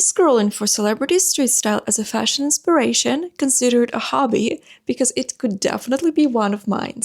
scrolling for celebrity street style as a fashion inspiration, considered a hobby because it could definitely be one of mine.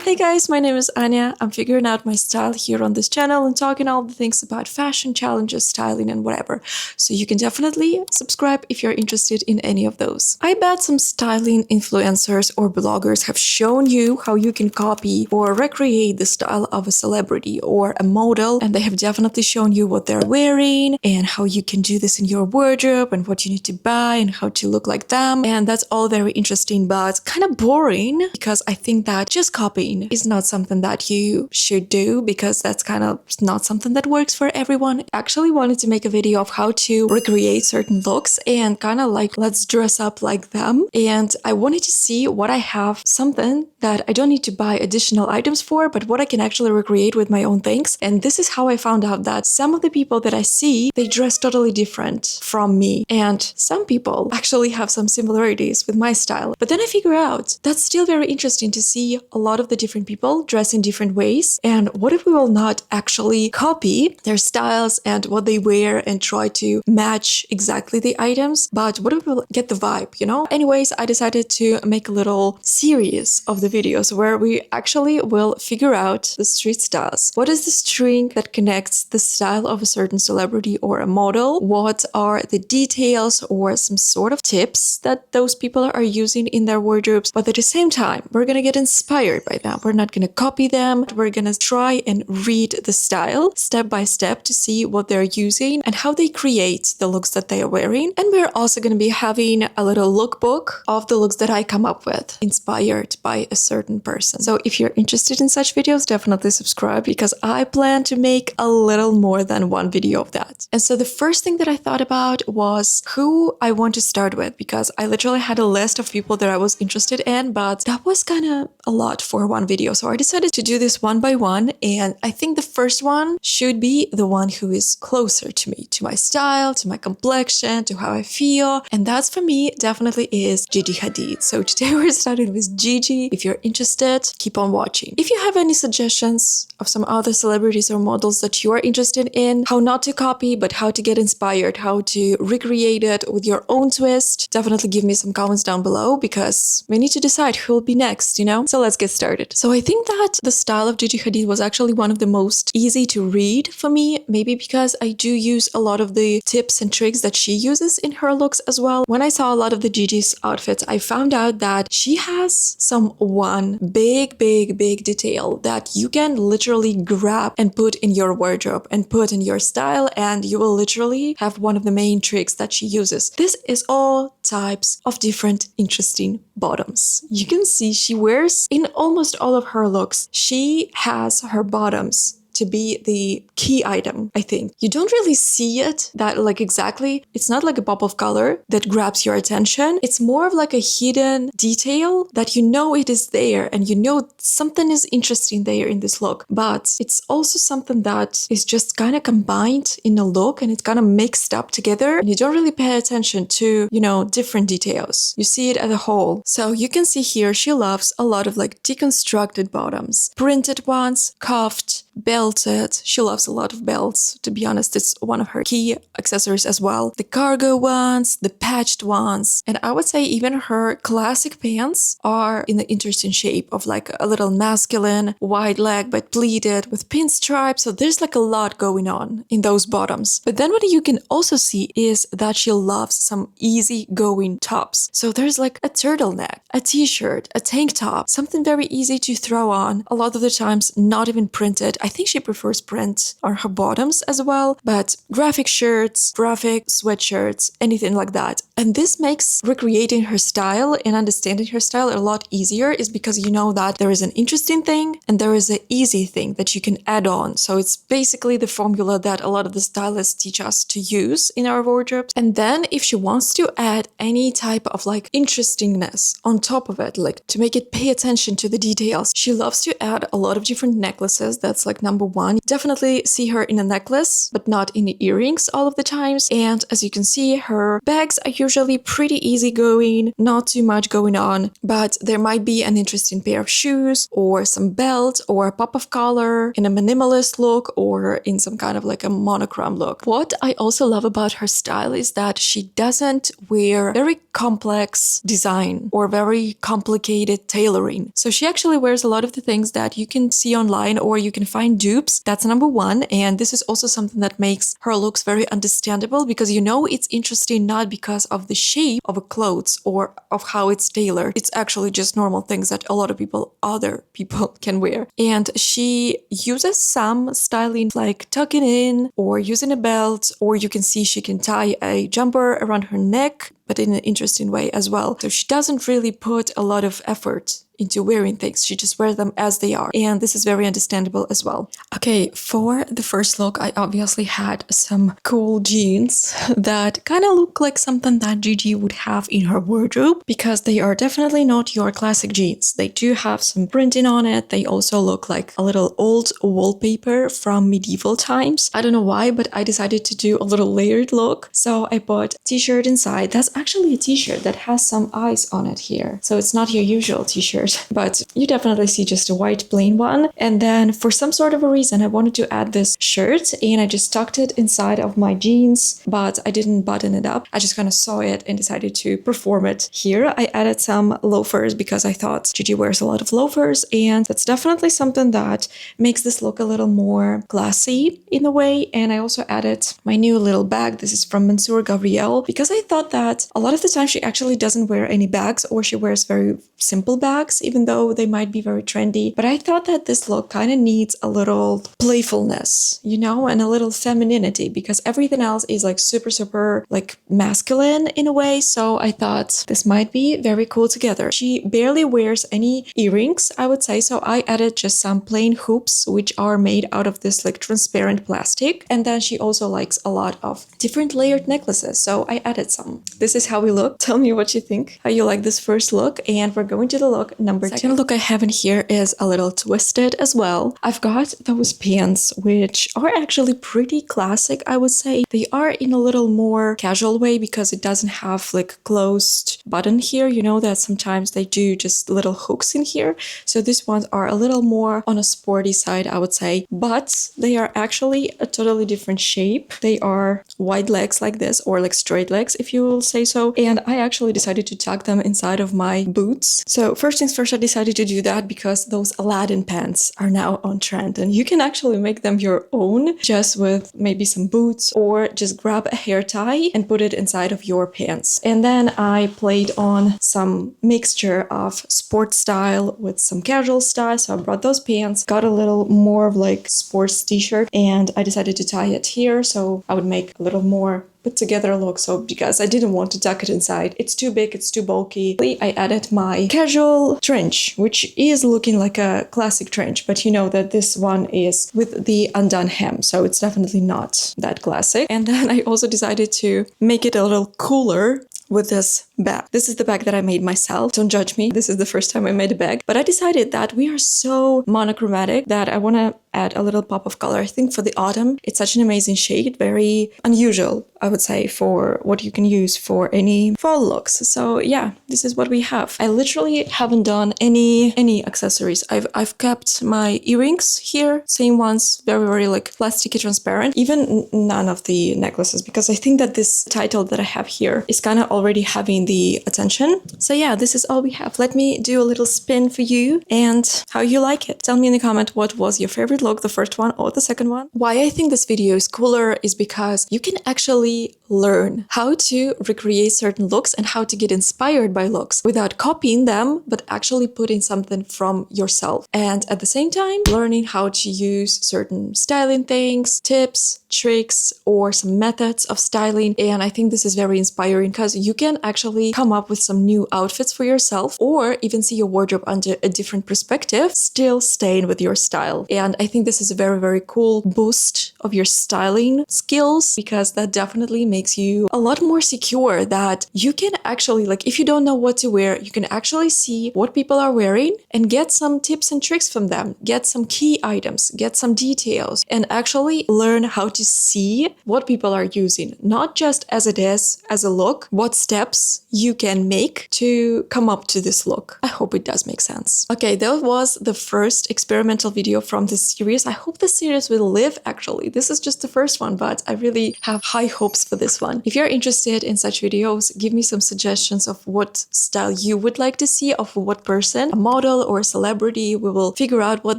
Hey guys, my name is Anya. I'm figuring out my style here on this channel and talking all the things about fashion, challenges, styling, and whatever. So you can definitely subscribe if you're interested in any of those. I bet some styling influencers or bloggers have shown you how you can copy or recreate the style of a celebrity or a model, and they have definitely shown you what they're wearing and how you can do this in your wardrobe and what you need to buy and how to look like them. And that's all very interesting, but kind of boring, because I think that just copying is not something that you should do, because that's kind of not something that works for everyone. I actually wanted to make a video of how to recreate certain looks and kind of like let's dress up like them. And I wanted to see what I have, something that I don't need to buy additional items for, but what I can actually recreate with my own things. And this is how I found out that some of the people that I see, they dress totally different from me. And some people actually have some similarities with my style. But then I figure out that's still very interesting to see a lot of the different people dress in different ways. And what if we will not actually copy their styles and what they wear and try to match exactly the items, but what if we will get the vibe, you know? Anyways, I decided to make a little series of the videos where we actually will figure out the street styles. What is the string that connects the style of a certain celebrity or a model? What are the details or some sort of tips that those people are using in their wardrobes? But at the same time, we're gonna get inspired by them. We're not going to copy them. We're going to try and read the style step by step to see what they're using and how they create the looks that they are wearing. And we're also going to be having a little lookbook of the looks that I come up with, inspired by a certain person. So if you're interested in such videos, definitely subscribe, because I plan to make a little more than one video of that. And so the first thing that I thought about was who I want to start with, because I literally had a list of people that I was interested in, but that was kind of a lot for one video. So I decided to do this one by one, and I think the first one should be the one who is closer to me, to my style, to my complexion, to how I feel. And that's for me definitely is Gigi Hadid. So today we're starting with Gigi. If you're interested, keep on watching. If you have any suggestions of some other celebrities or models that you are interested in, how not to copy, but how to get inspired, how to recreate it with your own twist, definitely give me some comments down below, because we need to decide who will be next, you know? So let's get started. So I think that the style of Gigi Hadid was actually one of the most easy to read for me, maybe because I do use a lot of the tips and tricks that she uses in her looks as well. When I saw a lot of the Gigi's outfits, I found out that she has some one big detail that you can literally grab and put in your wardrobe and put in your style, and you will literally have one of the main tricks that she uses. This is all types of different interesting bottoms. You can see she wears in almost all of her looks, she has her bottoms to be the key item, I think. You don't really see it that like exactly. It's not like a pop of color that grabs your attention. It's more of like a hidden detail that you know it is there and you know something is interesting there in this look. But it's also something that is just kind of combined in a look, and it's kind of mixed up together, and you don't really pay attention to, you know, different details. You see it as a whole. So you can see here she loves a lot of like deconstructed bottoms, printed ones, cuffed, belted. She loves a lot of belts. To be honest, it's one of her key accessories as well. The cargo ones, the patched ones, and I would say even her classic pants are in the interesting shape of like a little masculine, wide leg but pleated with pinstripes. So there's like a lot going on in those bottoms. But then what you can also see is that she loves some easy going tops. So there's like a turtleneck, a t-shirt, a tank top, something very easy to throw on. A lot of the times not even printed. I think she prefers print on her bottoms as well, but graphic shirts, graphic sweatshirts, anything like that. And this makes recreating her style and understanding her style a lot easier, is because you know that there is an interesting thing and there is an easy thing that you can add on. So it's basically the formula that a lot of the stylists teach us to use in our wardrobes. And then if she wants to add any type of like interestingness on top of it, like to make it pay attention to the details, she loves to add a lot of different necklaces that's like like number one. Definitely see her in a necklace, but not in the earrings all of the times. And as you can see, her bags are usually pretty easygoing, not too much going on, but there might be an interesting pair of shoes or some belt or a pop of color in a minimalist look or in some kind of like a monochrome look. What I also love about her style is that she doesn't wear very complex design or very complicated tailoring. So she actually wears a lot of the things that you can see online or you can find dupes. That's number one. And this is also something that makes her looks very understandable because you know it's interesting not because of the shape of a clothes or of how it's tailored. It's actually just normal things that a lot of other people can wear. And she uses some styling like tucking in or using a belt, or you can see she can tie a jumper around her neck, but in an interesting way as well. So she doesn't really put a lot of effort into wearing things. She just wears them as they are. And this is very understandable as well. Okay, for the first look, I obviously had some cool jeans that kind of look like something that Gigi would have in her wardrobe because they are definitely not your classic jeans. They do have some printing on it. They also look like a little old wallpaper from medieval times. I don't know why, but I decided to do a little layered look. So I bought a t-shirt inside. That's actually a t-shirt that has some eyes on it here. So it's not your usual t-shirt, but you definitely see just a white plain one. And then for some sort of a reason, I wanted to add this shirt and I just tucked it inside of my jeans, but I didn't button it up. I just kind of saw it and decided to perform it here. I added some loafers because I thought Gigi wears a lot of loafers, and that's definitely something that makes this look a little more classy in a way. And I also added my new little bag. This is from Mansur Gavriel because I thought that a lot of the time she actually doesn't wear any bags, or she wears very simple bags, even though they might be very trendy. But I thought that this look kind of needs a little playfulness, you know, and a little femininity because everything else is like super like masculine in a way. So I thought this might be very cool together. She barely wears any earrings, I would say. So I added just some plain hoops, which are made out of this like transparent plastic. And then she also likes a lot of different layered necklaces. So I added some. This is how we look. Tell me what you think, how you like this first look. And we're going to the look number two. Second look I have in here is a little twisted as well. I've got those pants, which are actually pretty classic, I would say. They are in a little more casual way because it doesn't have like closed button here. You know that sometimes they do just little hooks in here. So these ones are a little more on a sporty side, I would say, but they are actually a totally different shape. They are wide legs like this, or like straight legs, if you will say so. And I actually decided to tuck them inside of my boots. So first things first, I decided to do that because those Aladdin pants are now on trend, and you can actually make them your own just with maybe some boots, or just grab a hair tie and put it inside of your pants. And then I played on some mixture of sports style with some casual style. So I brought those pants, got a little more of like sports t-shirt, and I decided to tie it here so I would make a little more put together look. So because I didn't want to tuck it inside, it's too big, it's too bulky, I added my casual trench, which is looking like a classic trench, but you know that this one is with the undone hem, so it's definitely not that classic. And then I also decided to make it a little cooler with this bag. This is the bag that I made myself. Don't judge me. This is the first time I made a bag. But I decided that we are so monochromatic that I want to add a little pop of color. I think for the autumn, it's such an amazing shade. Very unusual, I would say, for what you can use for any fall looks. So yeah, this is what we have. I literally haven't done any accessories. I've kept my earrings here, same ones, very like plasticky transparent. Even none of the necklaces, because I think that this title that I have here is kind of already having the attention. So yeah, this is all we have. Let me do a little spin for you and how you like it. Tell me in the comment what was your favorite look, the first one or the second one. Why I think this video is cooler is because you can actually learn how to recreate certain looks and how to get inspired by looks without copying them, but actually putting something from yourself. And at the same time, learning how to use certain styling things, tips, tricks, or some methods of styling. And I think this is very inspiring because you can actually come up with some new outfits for yourself, or even see your wardrobe under a different perspective, still staying with your style. And I think this is a very cool boost of your styling skills, because that definitely makes you a lot more secure that you can actually, like, if you don't know what to wear, you can actually see what people are wearing and get some tips and tricks from them, get some key items, get some details, and actually learn how to see what people are using, not just as it is, as a look, what steps you can make to come up to this look. I hope it does make sense. Okay, that was the first experimental video from this series. I hope this series will live, actually. This is just the first one, but I really have high hopes for this one. If you're interested in such videos, give me some suggestions of what style you would like to see of what person, a model or a celebrity. We will figure out what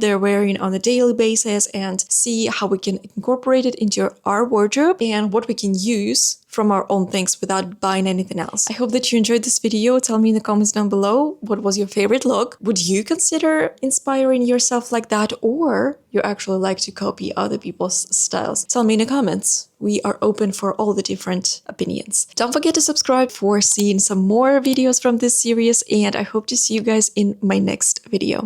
they're wearing on a daily basis and see how we can incorporate it into our wardrobe and what we can use from our own things without buying anything else. I hope that you enjoyed this video. Tell me in the comments down below, what was your favorite look? Would you consider inspiring yourself like that, or you actually like to copy other people's styles? Tell me in the comments. We are open for all the different opinions. Don't forget to subscribe for seeing some more videos from this series, and I hope to see you guys in my next video.